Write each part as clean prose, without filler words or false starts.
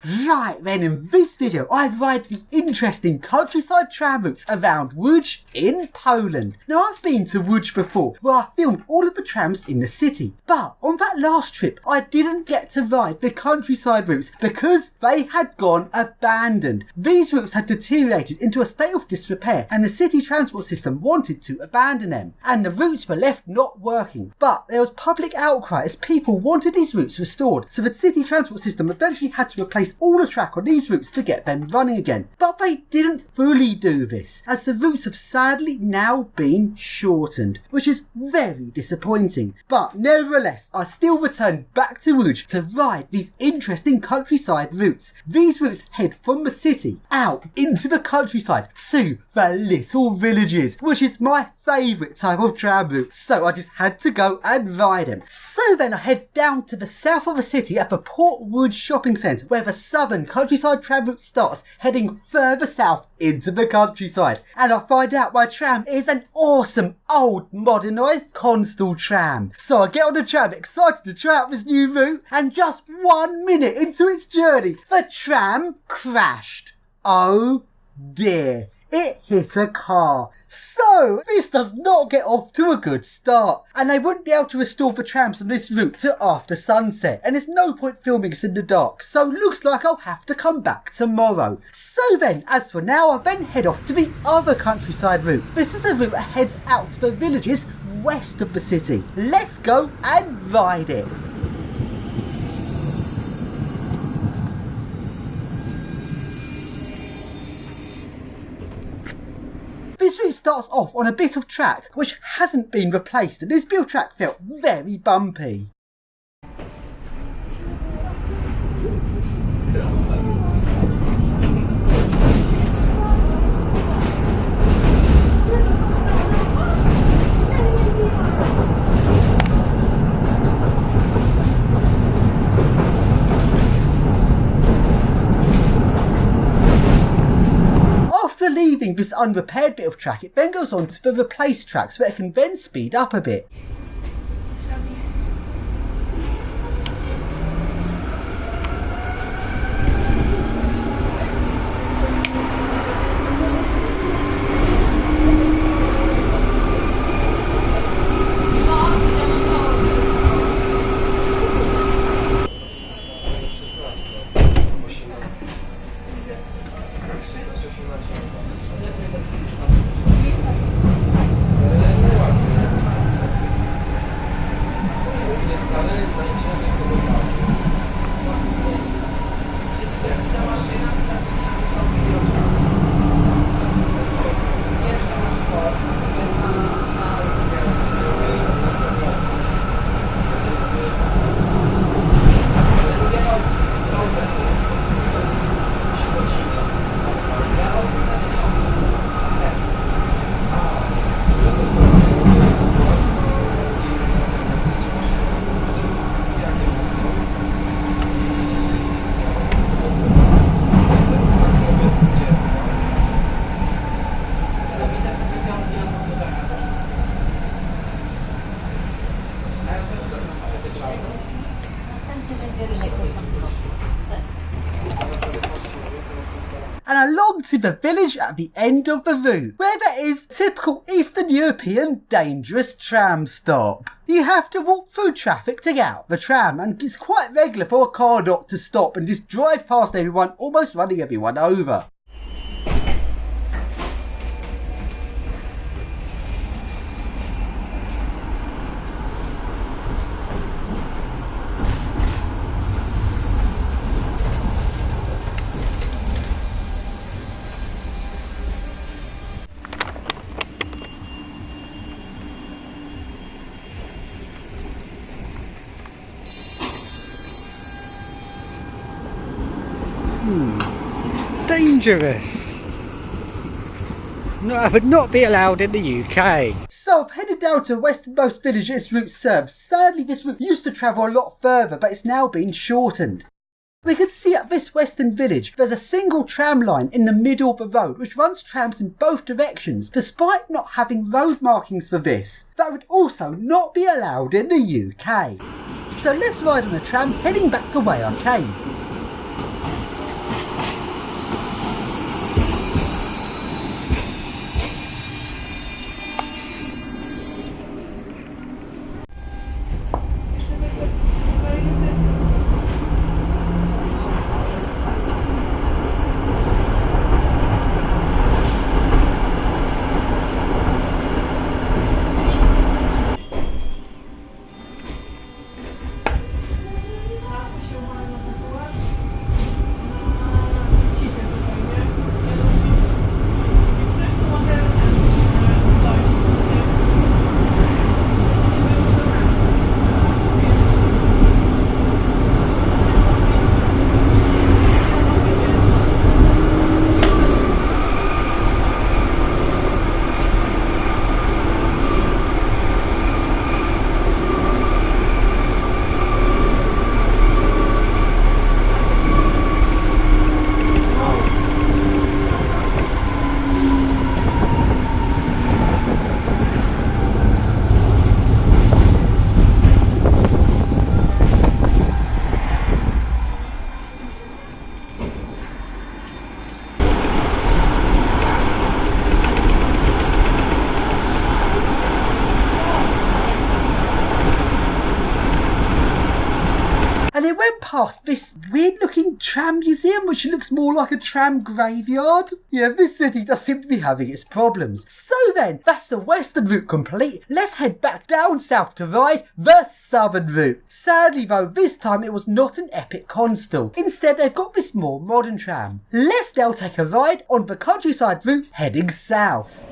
Right then, in this video I ride the interesting countryside tram routes around Lodz in Poland. Now I've been to Lodz before, where I filmed all of the trams in the city, but on that last trip I didn't get to ride the countryside routes because they had gone abandoned. These routes had deteriorated into a state of disrepair and the city transport system wanted to abandon them, and the routes were left not working. But there was public outcry as people wanted these routes restored, so the city transport system eventually had to replace all the track on these routes to get them running again. But they didn't fully do this, as the routes have sadly now been shortened, which is very disappointing. But nevertheless, I still return back to Lodz to ride these interesting countryside routes. These routes head from the city out into the countryside to the little villages, which is my favourite type of tram route, so I just had to go and ride them. So then I head down to the south of the city at the Port Wood shopping centre, where the southern countryside tram route starts, heading further south into the countryside, and I find out my tram is an awesome old modernised Constal tram. So I get on the tram excited to try out this new route, and just 1 minute into its journey the tram crashed. Oh dear. It hit a car. So this does not get off to a good start, and they wouldn't be able to restore the trams on this route till after sunset, and there's no point filming this in the dark, so looks like I'll have to come back tomorrow. So then, as for now, I then head off to the other countryside route. This is a route that heads out to the villages west of the city. Let's go and ride it. This route starts off on a bit of track which hasn't been replaced, and this bit of track felt very bumpy. After leaving this unrepaired bit of track, it then goes on to the replaced tracks where it can then speed up a bit. And along to the village at the end of the route, where there is typical Eastern European dangerous tram stop. You have to walk through traffic to get out the tram, and it's quite regular for a car not to stop and just drive past everyone, almost running everyone over. Dangerous. No, I would not be allowed in the UK. So I've headed down to the westernmost village this route serves. Sadly, this route used to travel a lot further, but it's now been shortened. We can see at this western village there's a single tram line in the middle of the road which runs trams in both directions, despite not having road markings for this. That would also not be allowed in the UK. So let's ride on a tram heading back the way I came. And it went past this weird looking tram museum which looks more like a tram graveyard. Yeah, this city does seem to be having its problems. So then, that's the western route complete. Let's head back down south to ride the southern route. Sadly though, this time it was not an epic console. Instead they've got this more modern tram. Let's now take a ride on the countryside route heading south.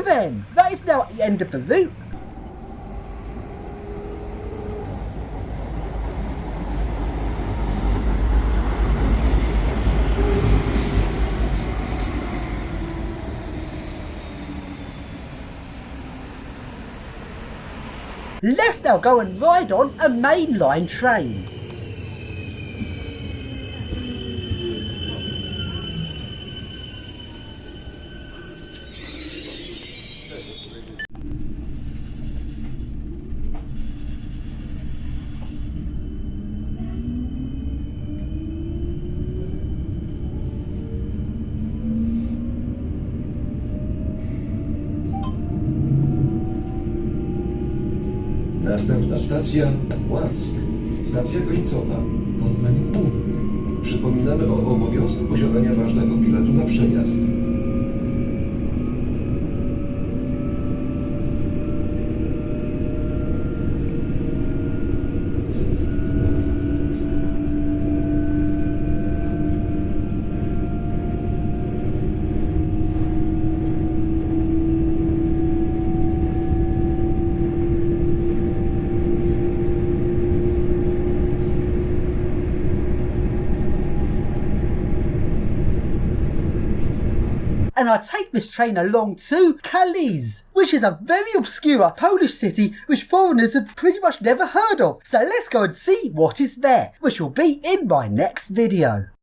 then, that is now at the end of the route. Let's now go and ride on a mainline train. Następna stacja Łask. Stacja końcowa. Poznań Główny. Przypominamy o obowiązku posiadania ważnego biletu na przejazd. And I take this train along to Kalisz, which is a very obscure Polish city which foreigners have pretty much never heard of. So let's go and see what is there, which will be in my next video.